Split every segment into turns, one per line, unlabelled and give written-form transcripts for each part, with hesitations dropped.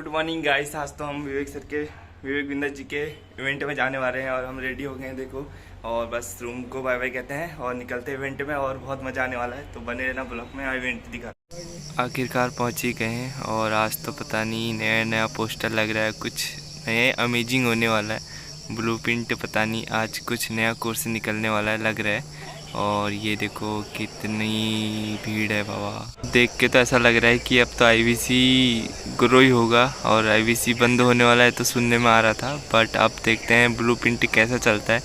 Morning guys. आज तो हम विवेक बिंदर जी के इवेंट में जाने वाले हैं और हम रेडी हो गए हैं देखो। और बस रूम को बाय बाय कहते हैं और निकलते हैं इवेंट में और बहुत मज़ा आने वाला है। तो बने रहना ब्लॉग में, इवेंट दिखा। आखिरकार पहुंच ही गए हैं और आज तो पता नहीं नया पोस्टर लग रहा है, कुछ नया अमेजिंग होने वाला है। ब्लूप्रिंट पता नहीं आज कुछ नया कोर्स निकलने वाला है लग रहा है। और ये देखो कितनी भीड़ है बाबा, देख के तो ऐसा लग रहा है कि अब तो आईवीसी ग्रो ही होगा और आईवीसी बंद होने वाला है तो सुनने में आ रहा था। बट अब देखते हैं ब्लूप्रिंट कैसा चलता है।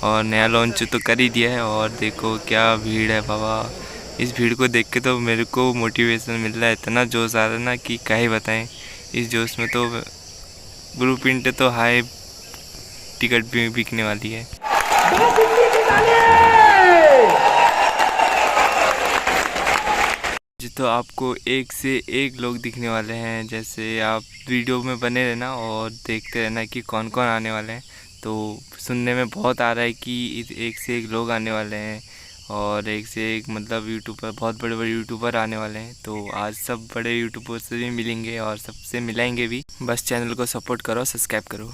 और नया लॉन्च तो कर ही दिया है और देखो क्या भीड़ है बाबा। इस भीड़ को देख के तो मेरे को मोटिवेशन मिल रहा है, इतना जोश आ रहा है ना कि क्या ही बताएं। इस जोश में तो ब्लूप्रिंट तो हाई टिकट भी बिकने वाली है। जी तो आपको एक से एक लोग दिखने वाले हैं, जैसे आप वीडियो में बने रहना और देखते रहना कि कौन कौन आने वाले हैं। तो सुनने में बहुत आ रहा है कि एक से एक लोग आने वाले हैं और एक से एक मतलब यूट्यूबर, बहुत बड़े बड़े यूट्यूबर आने वाले हैं। तो आज सब बड़े यूट्यूबर से भी मिलेंगे और सबसे मिलाएंगे भी। बस चैनल को सपोर्ट करो, सब्सक्राइब करो।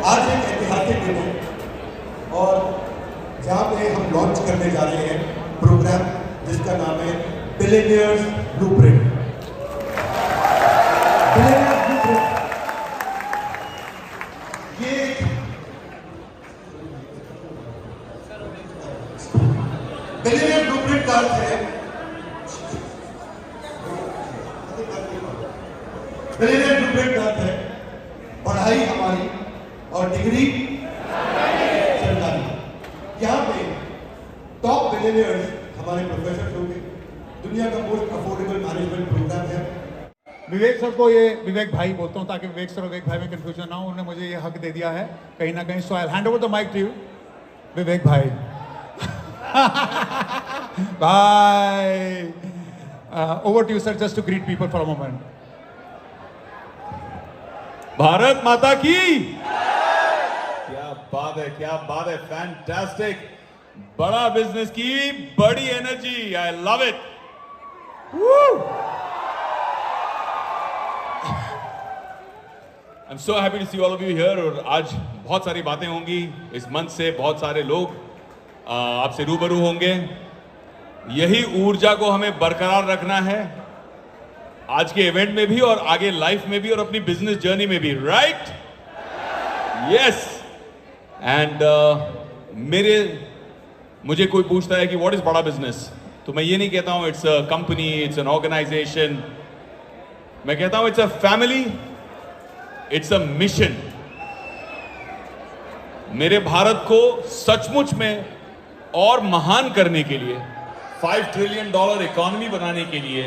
आज एक ऐतिहासिक दिन है और जहाँ पे हम लॉन्च करने जा रहे हैं प्रोग्राम जिसका नाम है बिलियनियर्स ब्लूप्रिंट। बिलियनियर्स ब्लूप्रिंट ये बिलियनियर्स ब्लूप्रिंट का अर्थ है, बिलियनियर्स ब्लूप्रिंट का अर्थ है पढ़ाई हमारी और डिग्री सरकारी। यहाँ पे टॉप बिलियनियर्स हमारे प्रोफेसर होंगे। दुनिया का मोस्ट अफोर्डेबल मैनेजमेंट प्रोग्राम है।
विवेक सर को ये विवेक भाई बोलता हूँ ताकि विवेक सर और विवेक भाई में कंफ्यूजन ना हो। उन्होंने मुझे ये हक दे दिया है कहीं ना कहीं। So I hand over the mic to you Vivek भाई। Bye. Over to you sir, just to greet people for a moment.
Bharat Mata की क्या बात है, क्या बात है, फैंटास्टिक। बड़ा बिजनेस की बड़ी energy, I love it. I am so happy to see all of you here. और आज बहुत सारी बातें होंगी इस मंच से, बहुत सारे लोग आपसे रूबरू होंगे। यही ऊर्जा को हमें बरकरार रखना है आज के इवेंट में भी और आगे लाइफ में भी और अपनी बिजनेस जर्नी में भी, राइट? यस। एंड मुझे कोई पूछता है कि व्हाट इज बड़ा बिजनेस, तो मैं ये नहीं कहता हूं it's a company, it's an organisation. मैं कहता हूं it's a family, it's a mission. मेरे भारत को सचमुच में और महान करने के लिए, $5 ट्रिलियन इकोनॉमी बनाने के लिए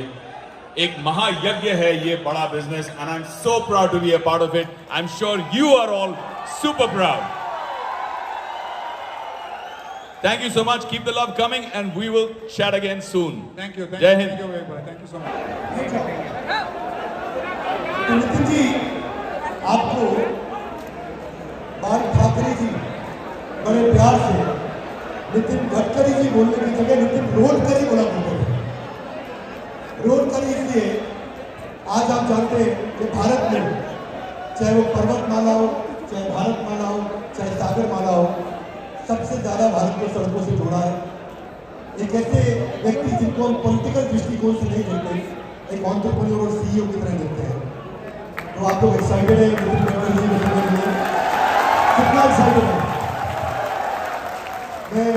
एक महायज्ञ है ये Bada Business, and I am so proud to be a part of it. I am sure you are all super proud. Thank you so much. Keep the love coming, and we will chat again soon.
Thank you.
Jai Hind.
Thank you, Vivek bhai. Thank you so much.
तो नितिन जी, आपको बाल ठाकरे जी बड़े प्यार से नितिन गडकरी जी बोलने की जगह नितिन रोडकरी बोला करते थे. रोडकरी इसलिए, आज आप जानते हैं कि भारत में चाहे वो पर्वतमाला हो, चाहे भारतमाला हो, चाहे सागरमाला हो, सबसे ज्यादा भारत को सड़कों से जोड़ा है. एक ऐसे व्यक्ति जिनको हम पॉलिटिकल दृष्टिकोण से नहीं देखते, एक एंटरप्रेन्योर और सीईओ की तरह देखते हैं. तो आप लोग एक्साइटेड है नितिन गडकरी जी मिलने के लिए? कितना एक्साइटेड है? मैं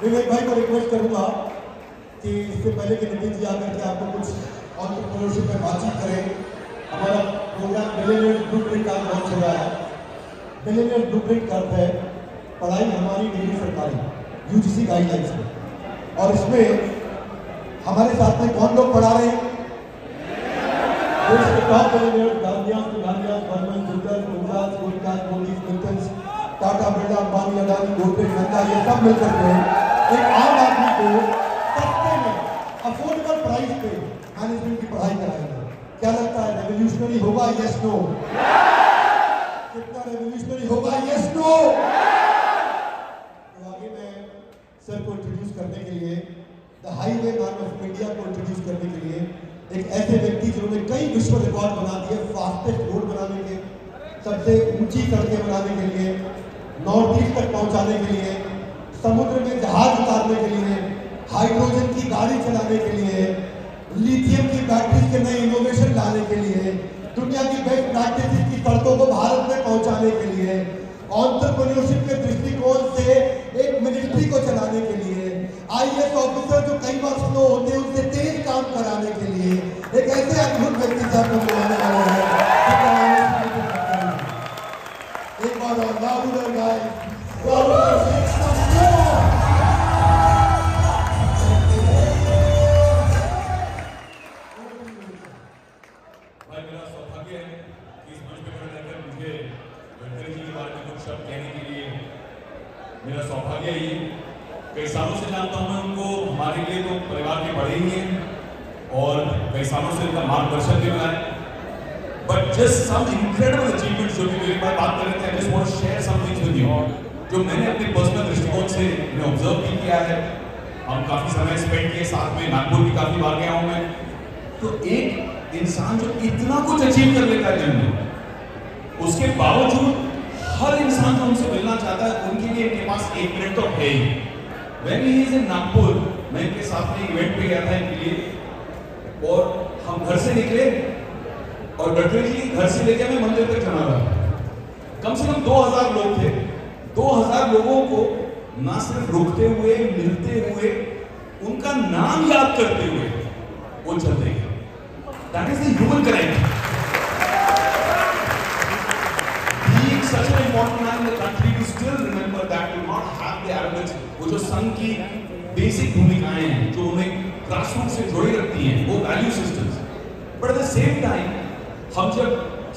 विवेक भाई को रिक्वेस्ट करूंगा कि इससे पहले कि नितिन जी आकर के आपको कुछ एंटरप्रेन्योरशिप में बातचीत करें. हमारा प्रोग्राम मिलेनियर ब्लूप्रिंट का लॉन्च हो रहा है. मिलेनियर ब्लूप्रिंट का अर्थ है पढ़ाई हमारी डिग्री सरकारी, यूजीसी गाइडलाइंस में. और इसमें हमारे साथ में कौन लोग पढ़ा रहे हैं? देश के टॉप मिलेनियर्स, गांधीयास, बर्मन, जिंदल, मुमताज, गुलकाज, मोदीज, मिल्टन्स, टाटा, बिरला, अंबानी, अडानी, गोदरेज, नंदा, ये सब मिलकर के एक आम आदमी को सस्ते में अफोर्डेबल प्राइस पे मैनेजमेंट की पढ़ाई कराएंगे. क्या लगता है, रेवोल्यूशनरी होगा? Yes no? कितना रेवोल्यूशनरी होगा? Yes no? सर को इंट्रोड्यूस करने के लिए, the highway man of India को इंट्रोड्यूस करने के लिए, एक ऐसे व्यक्ति जिन्होंने कई विश्व रिकॉर्ड बना दिए, फास्टेस्ट रोड बनाने के, सबसे ऊंची सड़कें बनाने के लिए, नॉर्थ ईस्ट तक पहुंचाने के लिए, समुद्र में जहाज उतारने के लिए, हाइड्रोजन की गाड़ी चलाने के लिए, लिथियम की बैटरी के नए इनोवेशन लाने के लिए, दुनिया की बेस्ट प्रैक्टिस की सड़कों को भारत में पहुंचाने के लिए, एंटरप्रेन्योरशिप के दृष्टिकोण से एक मिनिस्ट्री को चलाने के लिए, आईएएस ऑफिसर जो कई बार स्लो होते हैं उनसे तेज काम कराने के लिए एक ऐसे अद्भुत व्यक्ति से आपको बुलाने वाले हैं. एक बार और लाउडर गाइस,
भाई मेरा सौभाग्य है कि इस मंच पे खड़े रहकर मुझे गडकरी जी के बारे में कुछ शब्द कहने के लिए मेरा सौभाग्य है. कई सालों से जानता हूं मैं उनको, हमारे लिए तो परिवार के बड़े ही हैं और कई सालों से उनका मार्गदर्शन भी मिला है. But just some incredible achievements जो कि मेरे पास बात कर रहे थे, I just want to share some things with you जो मैंने अपने पर्सनल दृष्टिकोण से ऑब्जर्व भी किया है. हम काफी समय स्पेंड किए साथ में, नागपुर भी काफी बार गया हूं मैं. तो एक इंसान जो इतना कुछ अचीव कर लेता है जन्म में, उसके बावजूद हर इंसान जो उनसे मिलना चाहता है उनके लिए इनके पास एक मिनट तो है ही. When he is in Nagpur, मैं इनके साथ में इवेंट पे गया था इनके लिए और हम घर से निकले और गडकरी जी घर से लेकर मैं मंदिर तक जाना था. कम से कम 2000 लोग थे. 2000 लोगों को ना सिर्फ रुकते हुए, मिलते हुए, उनका नाम याद करते हुए वो चलते गए. That is the human connect. Being such an important man in the country, to still remember that, to not have the arrogance, वो जो संघ की बेसिक भूमिकाएं हैं जो उन्हें ग्रासरूट से जोड़ी रखती हैं, वो value systems. But at the same time हम जब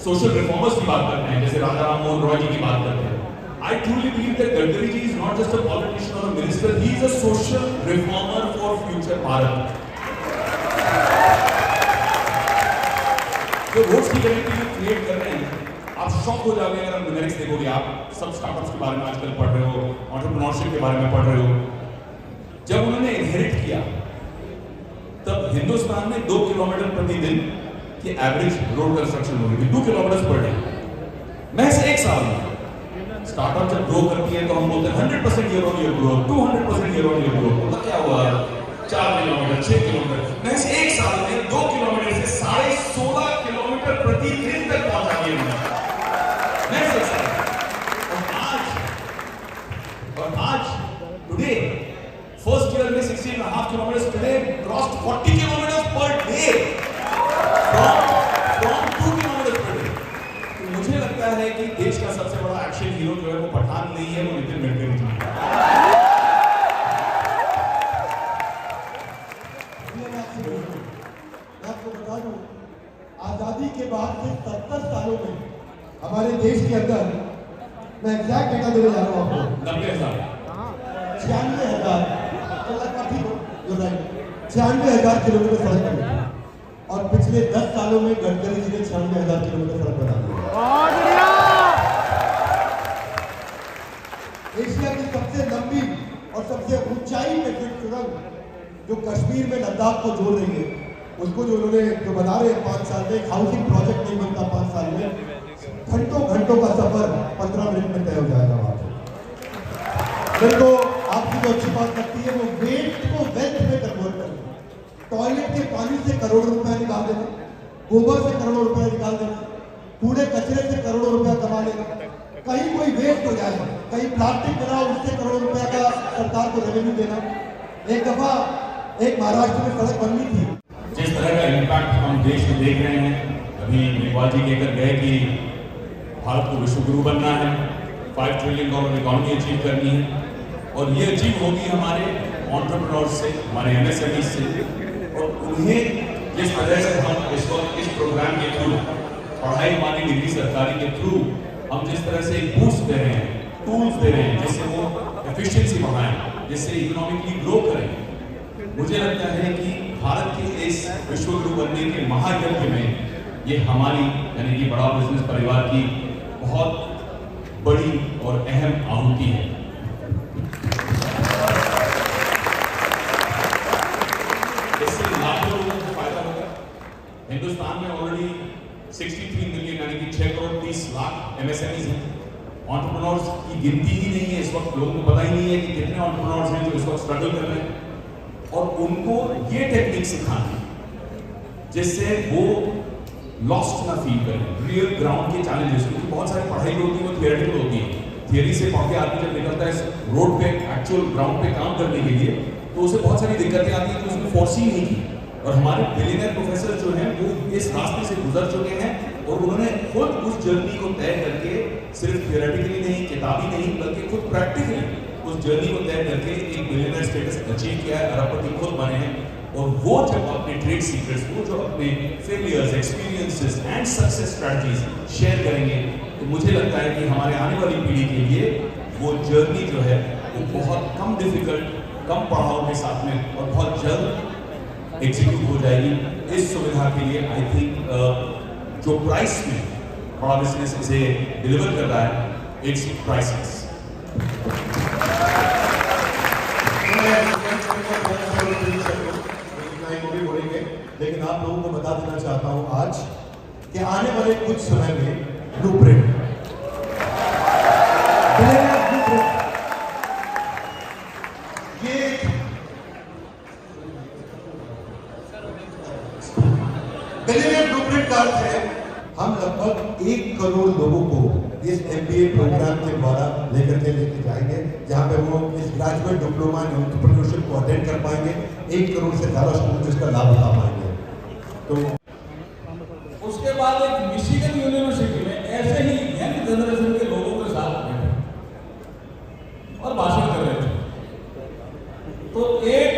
सोशल रिफॉर्मर्स की बात करते हैं, जैसे राजा राम मोहन रॉय जी की बात करते हैं, I truly believe that Gadkari ji is not just a politician or a minister, he is a social reformer for future Bharat. जो वोट्स की कनेक्टिविटी क्रिएट कर रहे हैं, आप शॉक हो जाओगे अगर आप न्यूमेरिक्स देखोगे. आप सब स्टार्टअप्स के बारे में आजकल पढ़ रहे हो, एंटरप्रेन्योरशिप के बारे में पढ़ रहे हो. जब उन्होंने इनहेरिट किया तब हिंदुस्तान में 2 किलोमीटर प्रति दिन की एवरेज रोड कंस्ट्रक्शन हो रही थी, 2 किलोमीटर पर डे. महज एक साल में स्टार्टअप जब ग्रो करती है तो हम बोलते हैं 100% year on year growth, 200% year on year growth. मतलब क्या हुआ? 4 किलोमीटर, 6 किलोमीटर, महज एक साल में 2 किलोमीटर से 16.5 किलोमीटर प्रति दिन तक पहुंचा दिए. महज एक साल. और आज टुडे फर्स्ट ईयर में 16.5 kilometre, today crossed 40 kilometre per day from 2 kilometre per day. मुझे लगता है कि देश का सबसे बड़ा एक्शन हीरो हीरो जो है वो पठान नहीं है, वो नितिन गडकरी जी है।
मैं आपको बता दूं, आजादी के बाद के 70 सालों में हमारे देश के अंदर, मैं एग्जैक्ट डेटा देने जा रहा हूँ आपको,
90,000
96,000 किलोमीटर सड़क बनी और पिछले 10 सालों में गडकरी जी ने 96,000 किलोमीटर सड़क बना दी। एशिया की सबसे लंबी और सबसे ऊंचाई पे फिट सुरंग जो कश्मीर में लद्दाख को जोड़ रही है, उसको जो उन्होंने जो बना रहे हैं 5 साल में, एक हाउसिंग प्रोजेक्ट नहीं बनता 5 साल में, घंटों का सफर 15 मिनट में तय हो जाएगा वहां से। मेरे को आपकी जो अच्छी बात लगती है वो वेस्ट को वेल्थ में कन्वर्ट करना। टॉयलेट के पानी से करोड़ों रुपया निकाल देना, गोबर से करोड़ों रुपया निकाल देना, कूड़े कचरे से करोड़ों रुपया कमा लेना, कहीं कोई वेस्ट हो जाए, कहीं प्लास्टिक बनाओ उससे करोड़ों रुपया का सरकार को रेवेन्यू देना। एक दफा एक महाराष्ट्र में सड़क बननी थी।
जिस तरह का इम्पैक्ट हम देश में देख रहे हैं, अभी मेघवाल जी कहकर गए कि भारत को विश्व गुरु बनना है, $5 ट्रिलियन इकोनॉमी अचीव करनी है, और ये अचीव होगी हमारे एंटरप्रेन्योर्स से, हमारे MSMEs से, और उन्हें जिस तरह से हम इस वक्त इस प्रोग्राम के थ्रू, पढ़ाई मानी डिग्री सरकारी के थ्रू हम जिस तरह से बूस्ट दे रहे हैं, टूल्स दे रहे हैं जिससे वो एफिशिएंसी बढ़ाएं, जिससे इकोनॉमिकली ग्रो करें, मुझे लगता है कि भारत के इस विश्व गुरु बनने के महायज्ञ में ये हमारी यानी कि बड़ा बिजनेस परिवार की बहुत बड़ी और अहम आहुति है। इससे लाखों लोगों को फायदा होगा। हिंदुस्तान में ऑलरेडी 63 मिलियन यानी कि 6 करोड़ 30 लाख MSMEs हैं। एंटरप्रेन्योर्स की गिनती ही नहीं है इस वक्त, लोगों को पता ही नहीं है कि कितने एंटरप्रेन्योर्स हैं जो इस वक्त स्ट्रगल कर रहे हैं, और उनको ये टेक्निक सिखानी जिससे वो लॉस्ट ना फील करें, रियल ग्राउंड के चैलेंजेस, क्योंकि बहुत सारी पढ़ाई होती है वो थियोरेटिकल होती है, थियरी से पढ़ के आदमी जब निकलता है रोड पे एक्चुअल ग्राउंड पे काम करने के लिए तो उसे बहुत सारी दिक्कतें आती हैं तो उसने फोर्स ही नहीं की। और हमारे बिलियनियर प्रोफेसर जो हैं वो इस रास्ते से गुजर चुके हैं और उन्होंने खुद उस जर्नी को तय करके सिर्फ थियोरेटिकली नहीं, किताबी नहीं, बल्कि खुद प्रैक्टिकली उस जर्नी को तय करके एक बिलियनियर स्टेटस अचीव किया है, अरबपति खुद बने हैं। और वो जब अपने ट्रेड सीक्रेट्स, वो जो अपने failures, experiences and success strategies share करेंगे, तो मुझे लगता है कि हमारे आने वाली पीढ़ी के लिए वो जर्नी जो है वो बहुत कम डिफिकल्ट, कम पड़ाव के साथ में और बहुत जल्द एग्जीक्यूट हो जाएगी। इस सुविधा के लिए आई थिंक जो प्राइस में बड़ा बिजनेस इसे डिलीवर कर रहा है, इट्स प्राइसलेस।
लेकिन आप लोगों को बता देना चाहता हूं आज कि आने वाले कुछ समय में ब्लूप्रिंट, ये बिलियनियर ब्लूप्रिंट का अर्थ है हम लगभग 1 करोड़ लोगों को इस MBA प्रोग्राम के द्वारा लेकर जाएंगे, जहां पे वो इस ग्रेजुएट डिप्लोमा इन एंटरप्रेन्योरशिप को अटेंड कर पाएंगे। 1 करोड़ से ज्यादा स्टूडेंट इसका लाभ उठा पाएंगे। तो
उसके बाद एक मिशिगन यूनिवर्सिटी में ऐसे ही यंग जनरेशन के लोगों के साथ बैठे और भाषण कर रहे थे, तो एक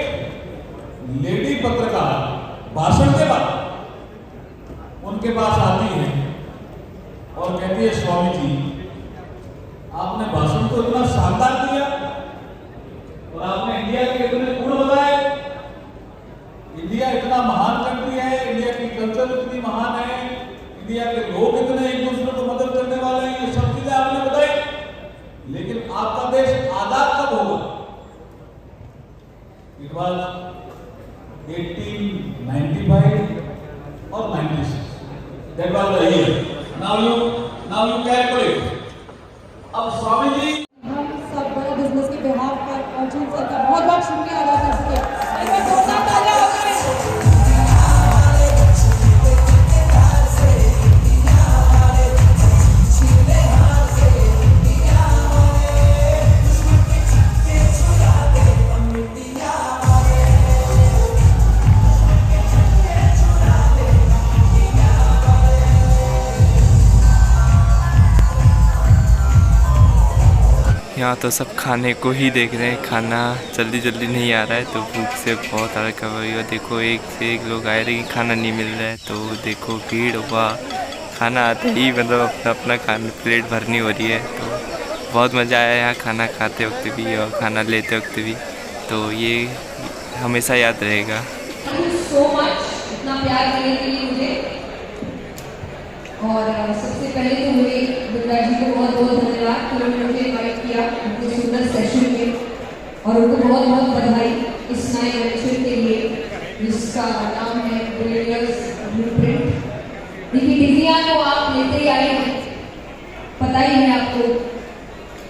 लेडी पत्रकार भाषण के बाद उनके पास आती है और कहती है, स्वामी जी आपने भाषण तो इतना शानदार दिया और आपने इंडिया के इतने गुण बताए, इंडिया इतना महान कंट्री है, इंडिया की कल्चर इतनी महान है, इंडिया के लोग इतने एक दूसरे को मदद करने वाले हैं, ये सब चीजें आपने बताई, लेकिन आपका देश आजाद कब होगा? इट वॉज 1895 और 96, that was the year. Now you calculate. अब स्वामी जी
हम सब बड़ा बिजनेस के बिहाफ पर अर्जुन सर का बहुत बहुत शुक्रिया अदा कर सके।
यहाँ तो सब खाने को ही देख रहे हैं, खाना जल्दी जल्दी नहीं आ रहा है तो भूख से बहुत हड़का हुई है। देखो एक से एक लोग आए लेकिन खाना नहीं मिल रहा है, तो देखो भीड़ हुआ, खाना आते ही मतलब अपना अपना खाना प्लेट भरनी हो रही है। तो बहुत मज़ा आया यहाँ खाना खाते वक्त भी और खाना लेते वक्त भी, तो ये हमेशा याद रहेगा।
थैंक यू सो मच इतना प्यार देने के लिए मुझे। और सबसे पहले तो मुझे दुर्गा जी को बहुत बहुत धन्यवाद कि उन्होंने मुझे इनवाइट किया अपने सुंदर सेशन में, और उनको बहुत बहुत बधाई इस नए वेंचर के लिए जिसका नाम है बिलियनियर्स ब्लूप्रिंट। देखिए डिग्रियां तो आप लेते ही आए हैं, पता ही है आपको।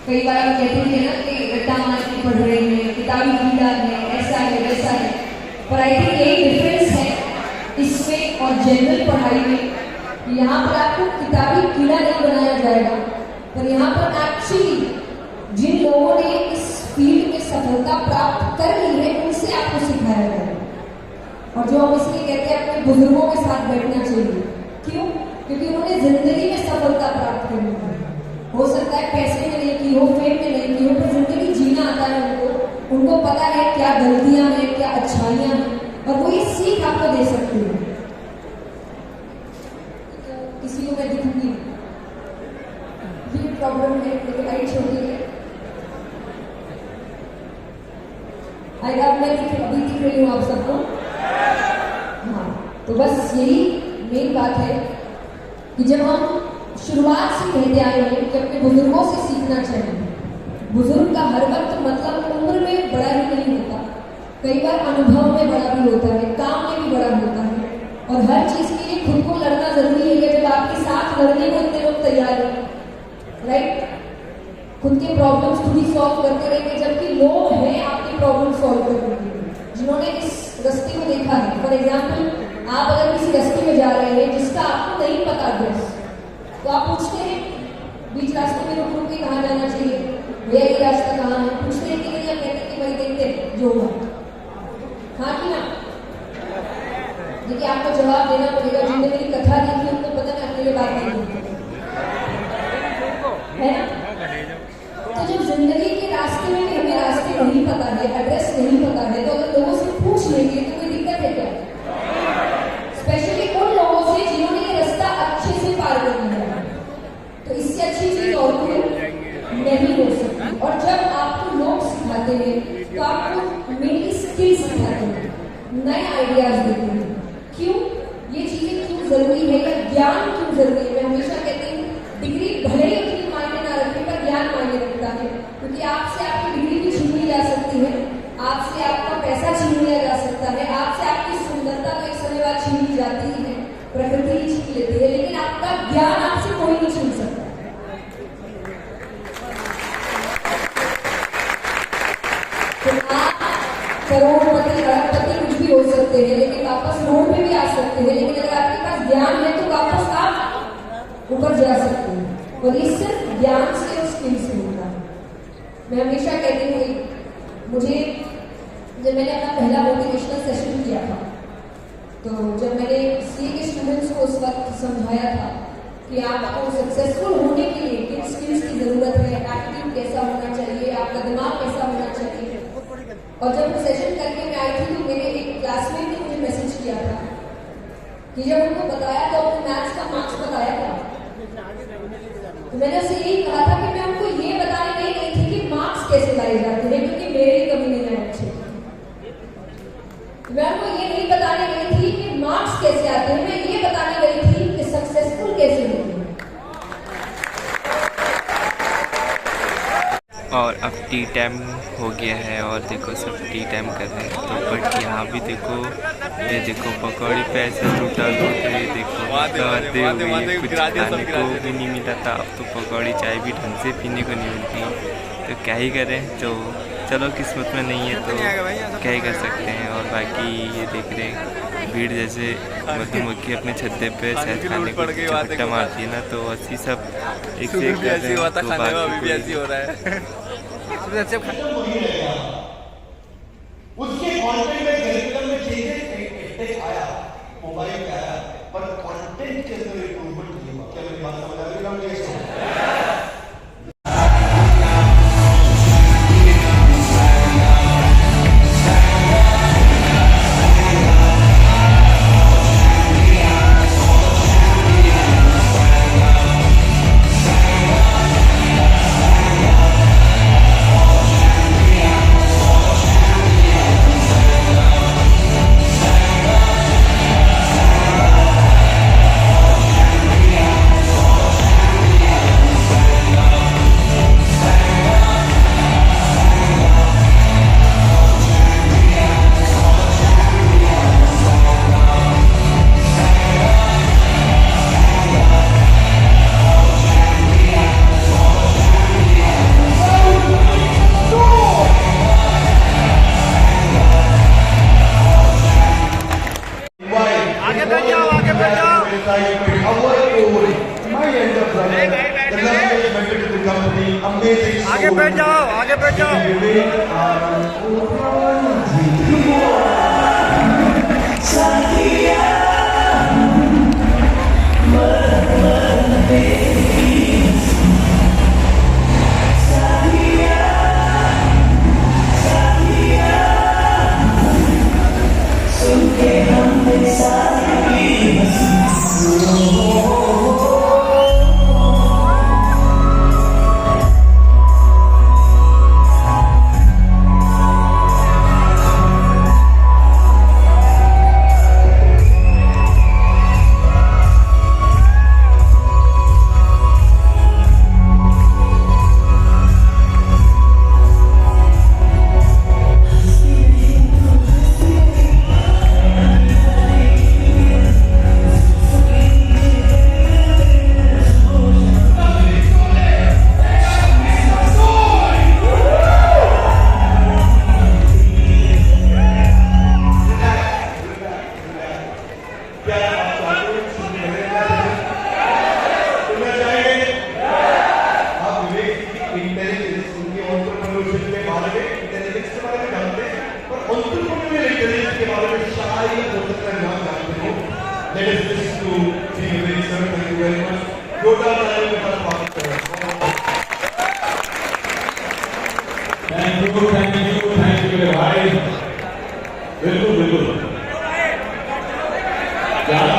कई बार आप कहते थे ना कि रट्टा मार के पढ़ रहे हैं, किताबी कीड़ा है, ऐसा है वैसा है, पर आई थिंक यही डिफरेंस है इसमें और जनरल पढ़ाई में। यहाँ पर आपको किताबी कीड़ा नहीं बनाया जाएगा, पर यहाँ पर एक्चुअली जिन लोगों ने इस फील्ड में सफलता प्राप्त कर ली है उनसे आपको सिखाया जाएगा। और जो हम इसलिए कहते हैं अपने बुजुर्गों के साथ बैठना चाहिए, क्यों? क्योंकि उन्होंने जिंदगी में सफलता प्राप्त कर ली है। हो सकता है पैसे में नहीं की हो, फेम में नहीं की हो, पर जिंदगी जीना आता है उनको। उनको पता है क्या गलतियां हैं, क्या अच्छाइयां हैं, और वो ये सीख आपको दे सकती है। किसी को मैं दिखूंगी, ये प्रॉब्लम है, मेरी हाइट छोटी है। अब मैं अभी दिख रही हूँ आप सबको? हाँ, तो बस यही मेन बात है कि जब हम शुरुआत से कहते आए हैं कि अपने बुजुर्गों से सीखना चाहिए। बुजुर्ग का हर वक्त मतलब उम्र में बड़ा ही नहीं होता, कई बार अनुभव में बड़ा भी होता है, काम में भी बड़ा होता है, और हर चीज के लिए खुद को लड़ना जरूरी है। जब आपके साथ लड़ने को इतने लोग तैयार हैं, राइट, खुद के प्रॉब्लम्स खुद ही सॉल्व करते रहेंगे, जबकि लोग हैं आपके प्रॉब्लम सॉल्व करने के लिए जिन्होंने इस रास्ते को देखा है। फॉर एग्जाम्पल आप अगर किसी रास्ते में जा रहे हैं जिसका आपको नहीं पता एड्रेस, तो आप पूछते हैं बीच रास्ते में रुक रुक के कहाँ जाना चाहिए, भैया ये रास्ता कहाँ है, पूछते हैं कि नहीं, आप कहते हैं कि भाई देखते जो होगा। हाँ कि ना? देखिए आपको जवाब देना पड़ेगा, जिनने मेरी कथा देखी उनको पता मैं अकेले बात नहीं करती है ना। तो जब जिंदगी के रास्ते में भी हमें रास्ते नहीं पता है, एड्रेस नहीं पता है, तो अगर लोगों से पूछ लेंगे तो कोई दिक्कत है क्या? स्पेशली उन लोगों से जिन्होंने ये रास्ता अच्छे से पार कर लिया है, तो इससे अच्छी चीज और कोई नहीं हो सकती। और जब आपको लोग सिखाते हैं तो आपको मेनली स्किल सिखाते हैं, नए आइडियाज देते हैं। क्यों ये चीजें क्यों जरूरी है, या ज्ञान क्यों जरूरी है? मैं हमेशा कहती हूँ डिग्री भले ही उतनी मायने ना रखे, पर ज्ञान मायने रखता है, क्योंकि आपसे आपकी डिग्री भी छीन ली जा सकती है, आपसे आपका पैसा छीन लिया जा सकता है, आपसे आपकी सुंदरता तो एक समय बाद छीन ली जाती है, प्रकृति ही छीन लेती है, लेकिन आपका ज्ञान आपसे कोई नहीं छीन सकता। तो आप करोड़पति अरबपति कुछ भी हो सकते हैं, लेकिन वापस रोड पे भी आ सकते हैं, लेकिन अगर आपके पास ज्ञान है तो वापस आप ऊपर जा सकते हैं। और ये सिर्फ ज्ञान से और स्किल से होता है। मैं हमेशा कहती हूँ, मुझे जब मैंने अपना पहला मोटिवेशनल सेशन किया था, तो जब मैंने सीए के स्टूडेंट्स को उस वक्त समझाया था कि आपको सक्सेसफुल होने के लिए किन स्किल्स की जरूरत है, एक्टिव कैसा होना चाहिए, आपका दिमाग कैसा होना चाहिए। और जब सेशन करके मैं आई थी तो मेरे एक क्लासमेट ने मुझे मैसेज किया था कि जब उनको बताया तो अपने मैथ्स का मार्क्स बताया था, तो मैंने उससे यही कहा था कि मैं उनको ये बताने नहीं गई थी कि मार्क्स कैसे लाए जाते हैं, क्योंकि मेरे ही कभी नहीं आए अच्छे। मैं उनको ये नहीं बताने गई थी कि मार्क्स कैसे आते हैं, मैं ये बताने गई थी कि सक्सेसफुल कैसे होते हैं।
और अब टी टाइम हो गया है और देखो सब टी टाइम कर रहे हैं, तो बट यहाँ भी देखो, ये देखो पकौड़ी पे ऐसे लूटा लूट रहे, देखो खाते हुए कुछ खाने को भी नहीं मिला था। अब तो पकौड़ी चाय भी ढंग से पीने को नहीं मिलती, तो क्या ही करें। तो चलो किस्मत में नहीं है तो क्या ही कर सकते हैं। और बाकी ये देख रहे भीड़ जैसे मधुमक्खी अपने छत्ते पे शहद खाने को झपट्टा मारती है ना, तो ऐसी सब एक से एक कर रहे हैं। तो बाकी हो रहा है
उसके कंटेंट में करिकुलम में चेंजेस आया, मोबाइल पे आया, पर कंटेंट के अंदर इम्प्रूवमेंट नहीं हुआ। क्या मेरी बात समझ आ रही है?
आगे बैठ जाओ, आगे बैठ जाओ।
Let us listen to Senior Vic, sir. Thank you very much. Total time के पास बात कर रहे हैं।
थैंक यू मेरे भाई। बिल्कुल बिल्कुल जाना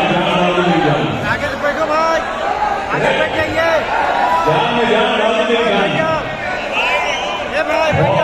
आगे से बैठो भाई, आगे बैठ जाइए।
जान में जान डाल मेरी जान।
ये भाई